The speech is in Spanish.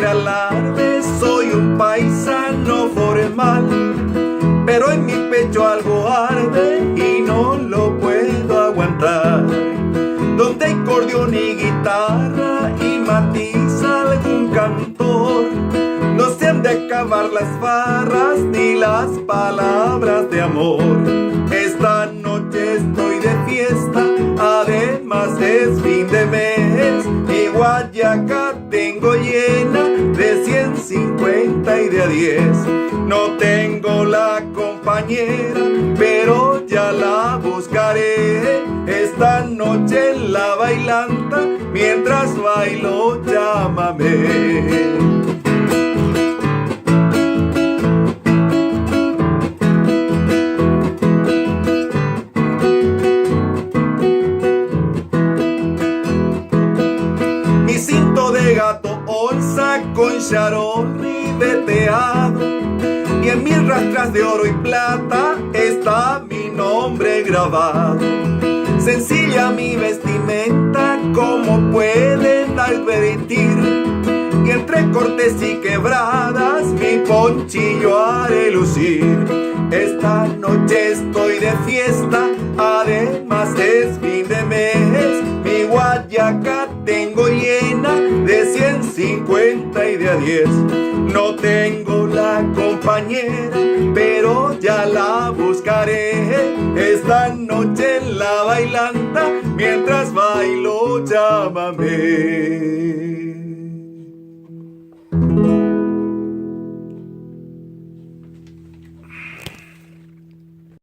hacer alarde, soy un paisano formal, pero en mi pecho algo arde y no lo puedo aguantar. Donde hay acordeón y guitarra y matiza algún cantor, no se han de acabar las farras ni las palabras de amor. Esta noche estoy de fiesta, además es fin de mes. Mi guayaca tengo llena de 150 y de a 10. No tengo la compañera, pero ya la buscaré. Esta noche en la bailanta, mientras bailo chamamé. Mi cinto de gato onza con charol ribeteado, y en mis rastras de oro y plata está mi nombre grabado. Sencilla mi vestimenta, como pueden advertir, y entre cortes y quebradas mi ponchillo haré lucir. Esta noche estoy de fiesta, además es fin de mes. Mi guayaca tengo llena de 150 y de a 10. No tengo la compañera, pero ya la buscaré. Esta noche en la bailanta, mientras bailo chamamé.